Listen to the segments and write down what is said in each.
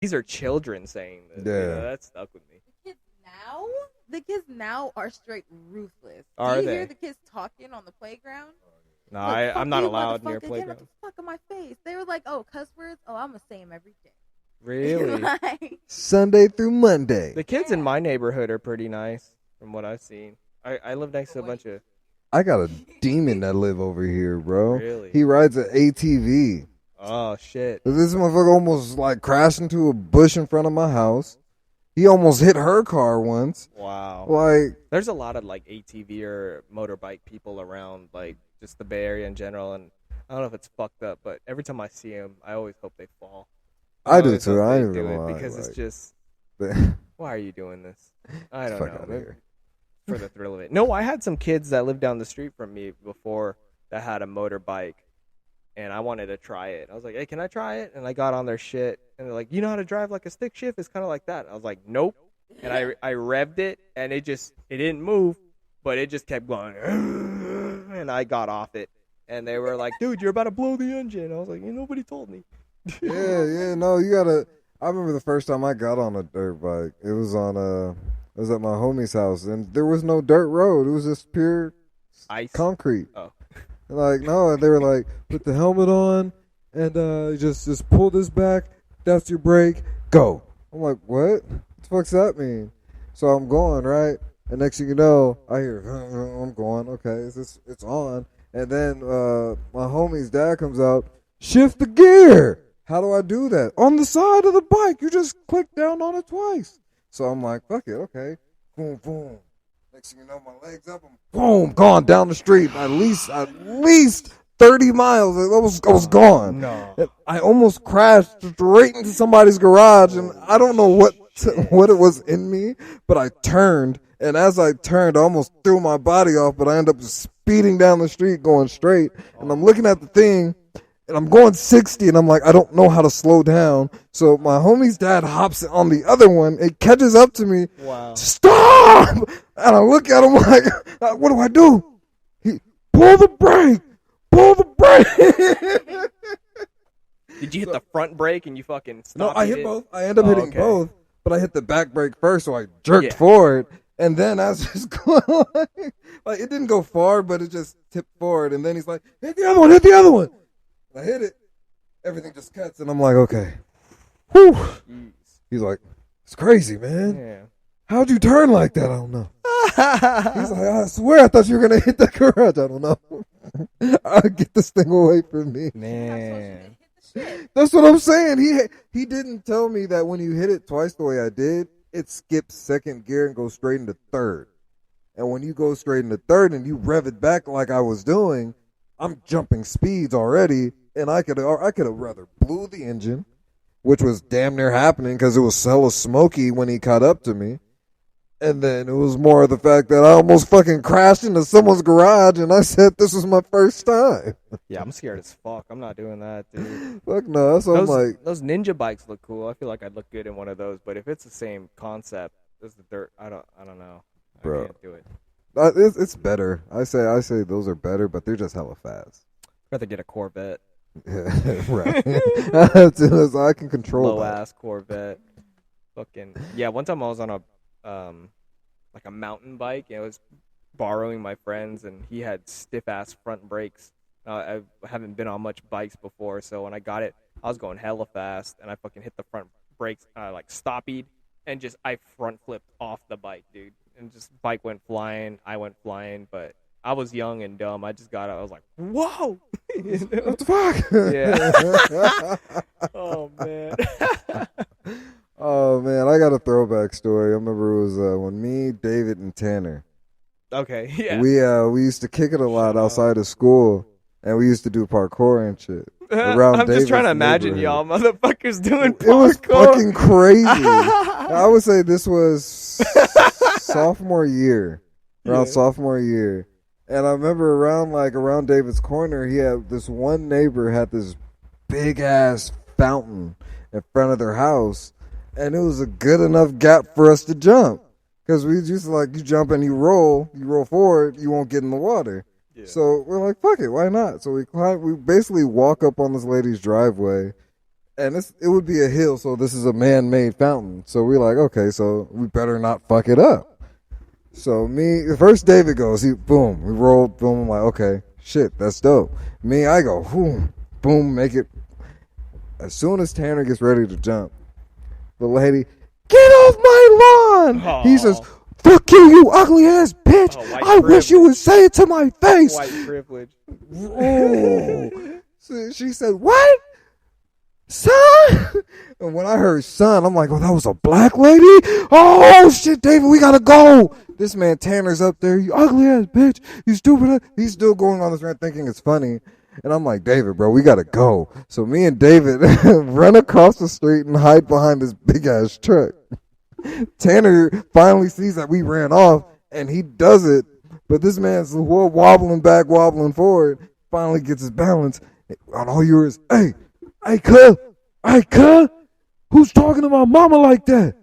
these are children saying this. Yeah. That stuck with me. The kids now are straight ruthless. Are Do you they? hear the kids talking on the playground? No, Like, I'm not you, allowed near motherfucker, playground. Get the fuck in my face. They were like, oh, cuss words? Oh, I'm going to say them every day. Really? Like, Sunday through Monday. The kids in my neighborhood are pretty nice, from what I've seen. I live next to a bunch of. I got a demon that live over here, bro. Really? He rides an ATV. Oh shit! This motherfucker almost like crashed into a bush in front of my house. He almost hit her car once. Wow. Like, there's a lot of like ATV or motorbike people around, like just the Bay Area in general, and I don't know if it's fucked up, but every time I see them, I always hope they fall. I do always too. hope I they ain't do gonna it lie, because like, it's just. Why are you doing this? I don't fuck know. outta here. For the thrill of it. No, I had some kids that lived down the street from me before that had a motorbike, and I wanted to try it. I was like, hey, can I try it? And I got on their shit, and they're like, you know how to drive like a stick shift? It's kind of like that. I was like, nope. And I revved it, and it didn't move, but it just kept going. And I got off it, and they were like, dude, you're about to blow the engine. I was like, nobody told me. yeah, no, you gotta. I remember the first time I got on a dirt bike. It was at my homie's house, and there was no dirt road. It was just pure ice concrete. Oh, like no, they were like, put the helmet on, and just pull this back. That's your brake. Go. I'm like, what? What the fuck's that mean? So I'm going right, and next thing you know, I hear I'm going. Okay, it's on, and then my homie's dad comes out. Shift the gear. How do I do that? On the side of the bike. You just click down on it twice. So I'm like, fuck it, okay. Boom, boom. Next thing you know, my legs up. I'm boom, gone down the street. At least 30 miles. I was gone. no. I almost crashed straight into somebody's garage, and I don't know what it was in me, but I turned, and as I turned, I almost threw my body off, but I ended up speeding down the street going straight, and I'm looking at the thing, and I'm going 60, and I'm like, I don't know how to slow down. So my homie's dad hops on the other one. It catches up to me. Wow. Stop! And I look at him like, what do I do? Pull the brake. Pull the brake. Did you hit the front brake and you fucking stopped? No, I hit both. I ended up hitting both, but I hit the back brake first, so I jerked forward. And then as it's going, like it didn't go far, but it just tipped forward. And then he's like, hit the other one, hit the other one. I hit it. Everything just cuts, and I'm like, okay. Whew. Jeez. He's like, it's crazy, man. Yeah. How'd you turn like that? I don't know. He's like, I swear I thought you were going to hit the garage. I don't know. I'll get this thing away from me. Man. That's what I'm saying. He didn't tell me that when you hit it twice the way I did, it skips second gear and goes straight into third. And when you go straight into third and you rev it back like I was doing, I'm jumping speeds already, and I could have rather blew the engine, which was damn near happening because it was hella smoky when he caught up to me. And then it was more of the fact that I almost fucking crashed into someone's garage, and I said this was my first time. Yeah, I'm scared as fuck. I'm not doing that, dude. Fuck no. So I'm like, those ninja bikes look cool. I feel like I'd look good in one of those. But if it's the same concept as the dirt, I don't know. Bro. I can't do it. it's better. I say those are better, but they're just hella fast. I'd rather get a Corvette. Right. So I can control Low that. ass Corvette. Fucking yeah. One time I was on a like a mountain bike, and I was borrowing my friend's, and he had stiff ass front brakes. I haven't been on much bikes before, so when I got it, I was going hella fast, and I fucking hit the front brakes, like stoppied, and just I front flipped off the bike, dude, and just bike went flying. I went flying, but I was young and dumb. I just got it. I was like, whoa. What the fuck? Yeah. Oh man. Oh man, I got a throwback story. I remember it was when me, David, and Tanner. Okay. Yeah. We used to kick it a lot outside of school, and we used to do parkour and shit. Around I'm just trying to David's imagine neighborhood. y'all motherfuckers doing parkour. It was fucking crazy. I would say this was sophomore year, around sophomore year. And I remember around David's corner, he had this one neighbor had this big ass fountain in front of their house, and it was a good enough gap for us to jump. Because we just like, you jump and you roll forward, you won't get in the water. Yeah. So we're like, fuck it, why not? So we basically walk up on this lady's driveway, And it would be a hill, so this is a man-made fountain. So we're like, okay, so we better not fuck it up. So first David goes, boom, we rolled, boom, I'm like, okay, shit, that's dope. I go, boom, boom, make it. As soon as Tanner gets ready to jump, the lady, get off my lawn! Aww. He says, fuck you, you ugly ass bitch! I wish you would say it to my face! White privilege. Oh. So she said, what? Son? And when I heard son, I'm like, oh, that was a black lady? Oh, shit, David, we gotta go. This man Tanner's up there, you ugly ass bitch, you stupid. He's still going on this rant thinking it's funny. And I'm like, David, bro, we gotta go. So me and David run across the street and hide behind this big ass truck. Tanner finally sees that we ran off, and he does it. But this man's wobbling back, wobbling forward, finally gets his balance. And all you hear is, hey, cuz, who's talking to my mama like that?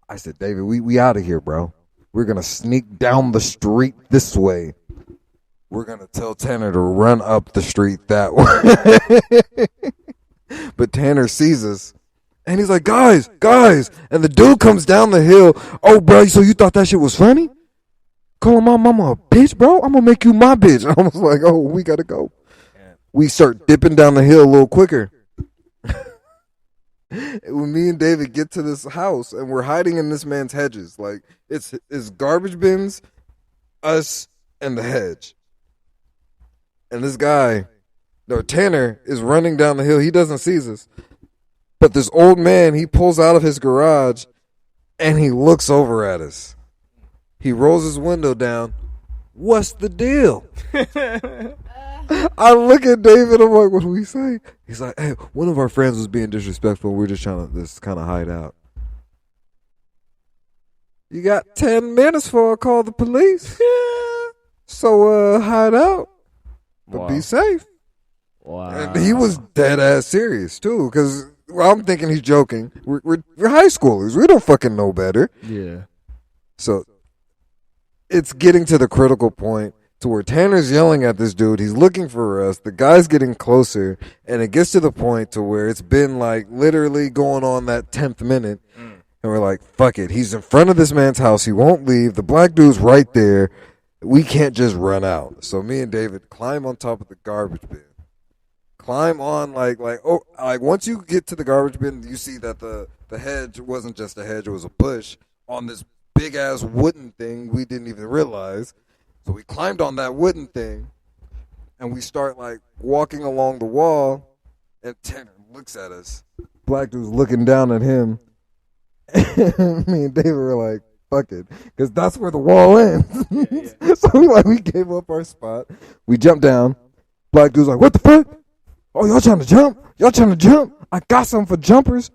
I said, David, we out of here, bro. We're going to sneak down the street this way. We're going to tell Tanner to run up the street that way. But Tanner sees us, and he's like, guys. And the dude comes down the hill. Oh, bro, so you thought that shit was funny? Calling my mama a bitch, bro? I'm going to make you my bitch. I was like, oh, we got to go. We start dipping down the hill a little quicker. When me and David get to this house, and we're hiding in this man's hedges. Like, it's garbage bins, us, and the hedge. And this guy, Tanner, is running down the hill. He doesn't see us. But this old man, he pulls out of his garage, and he looks over at us. He rolls his window down. What's the deal? I look at David, I'm like, what do we say? He's like, hey, one of our friends was being disrespectful. We're just trying to just kind of hide out. You got 10 minutes before I call the police. So hide out. But be safe. Wow. And he was dead ass serious too, because I'm thinking he's joking. We're high schoolers. We don't fucking know better. Yeah. So it's getting to the critical point to where Tanner's yelling at this dude. He's looking for us. The guy's getting closer, and it gets to the point to where it's been like literally going on that 10th minute. And we're like, fuck it. He's in front of this man's house. He won't leave. The black dude's right there. We can't just run out. So me and David climb on top of the garbage bin. Climb on like once you get to the garbage bin, you see that the hedge wasn't just a hedge, it was a bush on this big ass wooden thing we didn't even realize. So we climbed on that wooden thing, and we start like walking along the wall, and Tanner looks at us. Black dude's looking down at him. Me and David were like, fuck it, because that's where the wall ends. Yeah. So we gave up our spot. We jumped down. Black dude's like, what the fuck? Oh, y'all trying to jump? Y'all trying to jump? I got something for jumpers.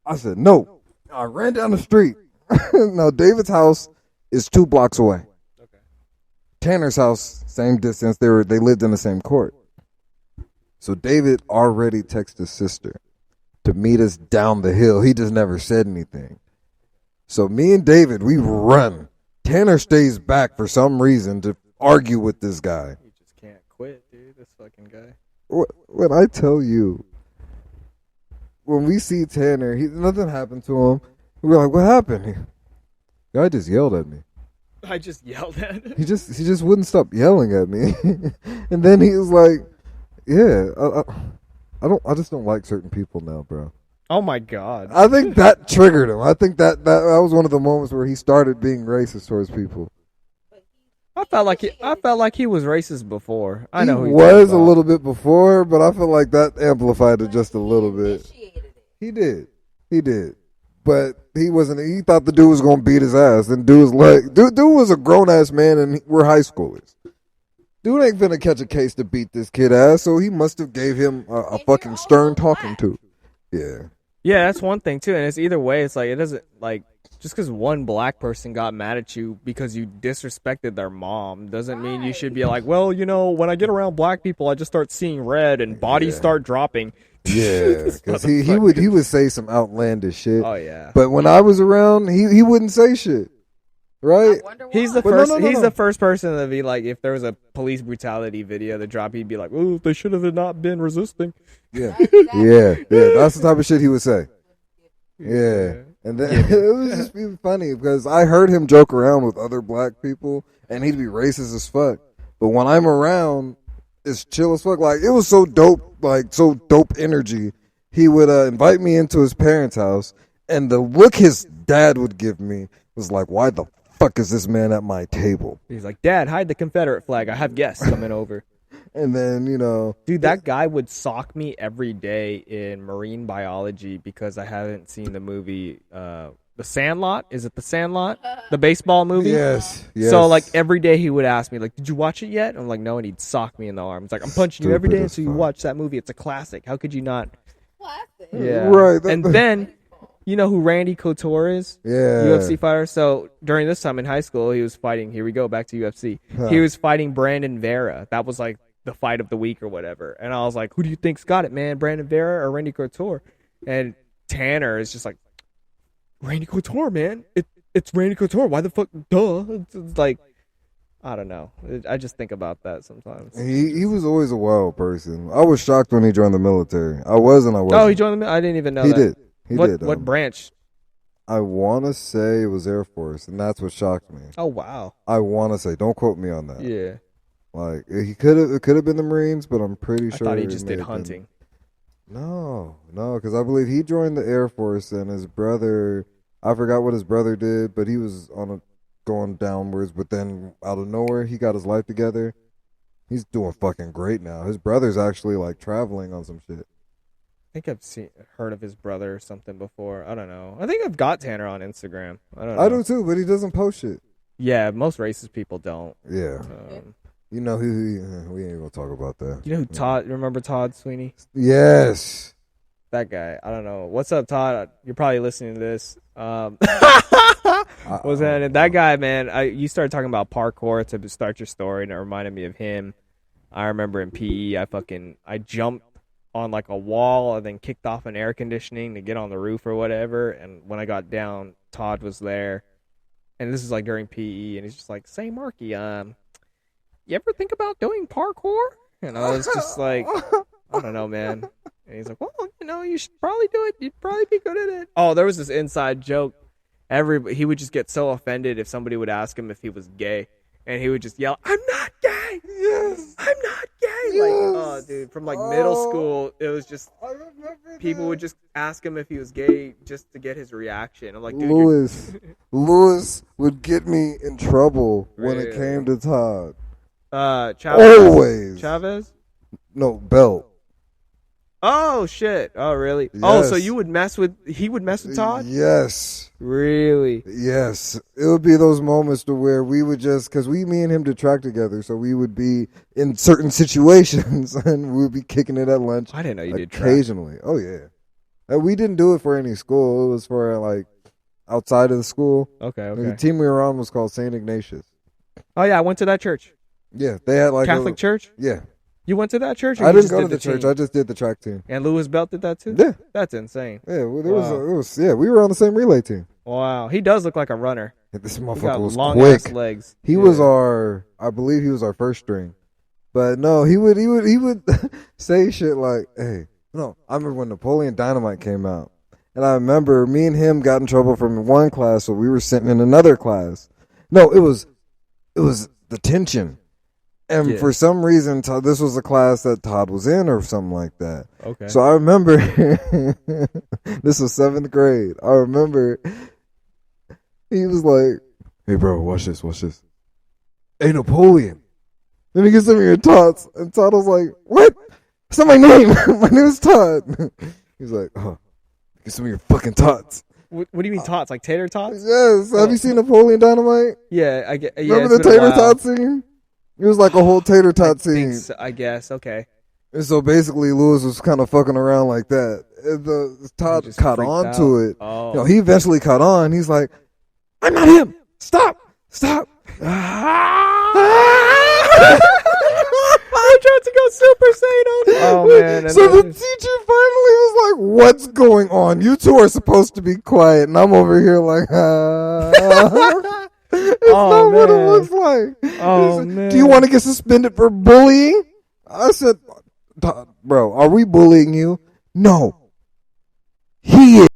I said, no. I ran down the street. Now, David's house is 2 blocks away. Okay. Tanner's house, same distance. They lived in the same court. So David already texted his sister to meet us down the hill. He just never said anything. So me and David, we run. Tanner stays back for some reason to argue with this guy. You just can't quit, dude. This fucking guy. When I tell you, when we see Tanner, nothing happened to him. We're like, what happened? The guy just yelled at me. I just yelled at him? He just wouldn't stop yelling at me. And then he was like, yeah, I just don't like certain people now, bro. Oh my God. I think that triggered him. I think that was one of the moments where he started being racist towards people. I felt like he was racist before. I know he was a little bit before, but I feel like that amplified it just a little bit. He did. But he wasn't. He thought the dude was gonna beat his ass, and dude was a grown ass man, and we're high schoolers. Dude ain't finna catch a case to beat this kid ass, so he must have gave him a fucking stern talking to. Yeah. Yeah, that's one thing too, and it's either way. It's like it doesn't like just because one black person got mad at you because you disrespected their mom doesn't mean you should be like, well, you know, when I get around black people, I just start seeing red and bodies start dropping. Yeah, because he would say some outlandish shit. Oh yeah. But when I was around, he wouldn't say shit. right? I wonder why. He's the But no, first. no, no, He's no. the first person to be like, if there was a police brutality video to drop, he'd be like, "Oh, they should have not been resisting." Yeah, Exactly. yeah. That's the type of shit he would say. Yeah. And then it was just be funny because I heard him joke around with other black people and he'd be racist as fuck. But when I'm around, it's chill as fuck. Like, it was so dope, like, so dope energy. He would invite me into his parents' house, and the look his dad would give me was like, why the fuck is this man at my table? He's like, "Dad, hide the Confederate flag. I have guests coming over." And then, Dude, that guy would sock me every day in marine biology because I haven't seen the movie The Sandlot. Is it The Sandlot? The baseball movie? yes. So, like, every day he would ask me, like, "Did you watch it yet?" I'm like, "No," and he'd sock me in the arm. It's like, "I'm punching you every Stupid day as until you fuck. watch that movie. It's a classic. How could you not?" Classic. Yeah. Right. And then, you know who Randy Couture is? Yeah. UFC fighter. So during this time in high school, he was fighting. Here we go, back to UFC. Huh. He was fighting Brandon Vera. That was like the fight of the week or whatever. And I was like, "Who do you think's got it, man? Brandon Vera or Randy Couture?" And Tanner is just like, "Randy Couture, man. It's Randy Couture. Why the fuck? Duh." It's like, I don't know. I just think about that sometimes. He was always a wild person. I was shocked when he joined the military. I wasn't. Oh, he joined the. I didn't even know He that. did. He what did. what branch? I want to say it was Air Force, and that's what shocked me. Oh wow. I want to say, don't quote me on that. Yeah. Like, it could have been the Marines, but I'm pretty I sure thought he it just may did have been- hunting. No, because I believe he joined the Air Force, and his brother, I forgot what his brother did, but he was going downwards. But then out of nowhere, he got his life together. He's doing fucking great now. His brother's actually like traveling on some shit. I think I've heard of his brother or something before. I don't know. I think I've got Tanner on Instagram. I don't know. I do too, but he doesn't post shit. Yeah, most racist people don't. Yeah, we ain't gonna talk about that. You know who Todd? Remember Todd Sweeney? Yes. That guy. I don't know. What's up, Todd? You're probably listening to this. Was that guy, man? You started talking about parkour to start your story, and it reminded me of him. I remember in PE, I jumped on like a wall and then kicked off an air conditioning to get on the roof or whatever. And when I got down, Todd was there, and this is like during PE, and he's just like, "Say, Marky, you ever think about doing parkour?" And I was just like, "I don't know, man." And he's like, "Well, you should probably do it. You'd probably be good at it." Oh, there was this inside joke. He would just get so offended if somebody would ask him if he was gay, and he would just yell, "I'm not gay. Yes. I'm not gay." Yes. Like, oh, dude, from like middle school, it was just I remember people would just ask him if he was gay just to get his reaction. I'm like, dude, Lewis would get me in trouble when it Really? came to Todd. Chavez. Always. Chavez. No, Belt. Oh shit. Oh really? Oh, so Yes. he would mess with Todd? Yes. Really? Yes. It would be those moments to where we would just, because me and him did track together, so we would be in certain situations and we would be kicking it at lunch I didn't know you did track. occasionally. Oh, yeah. And we didn't do it for any school. It was for, like, outside of the school. Okay, The okay. team we were on was called St. Ignatius. Oh yeah, I went to that church. Yeah. They had, like, Catholic church? Yeah. You went to that church? Or I you didn't just go to did the church. team? I just did the track team. And Lewis Belt did that too? Yeah. That's insane. Yeah. Well, Wow. we were on the same relay team. Wow. He does look like a runner. This He motherfucker got was long quick. ass legs. He Yeah. was I believe he was our first string. But no, he would say shit like, "Hey, no." I remember when Napoleon Dynamite came out, and I remember me and him got in trouble from one class, so we were sitting in another class. No, it was the tension, and Yeah. for some reason, this was a class that Todd was in or something like that. Okay. So I remember this was 7th grade. I remember he was like, "Hey, bro, watch this. Hey, Napoleon." Then he gets some of your tots. And Todd was like, "What? That's not my name. My name is Todd." He's like, "Oh, get some of your fucking tots." What do you mean tots? Like tater tots? Yes. Have you seen Napoleon Dynamite? Yeah, I get. Yeah, Remember it's the been a tater while. tot scene? It was like a whole tater tot scene. So, I guess. Okay. And so basically, Lewis was kind of fucking around like that. And Todd He just caught freaked on out. to it. Oh. You know, he eventually caught on. He's like, "I'm not him. Stop. I tried to go Super Saiyan. Oh man. And So the then- teacher finally was like, "What's going on? You two are supposed to be quiet." And I'm over here like, not what it man. looks like. Oh, He said, man. do you want to get suspended for bullying? I said, bro, are we bullying you? No. He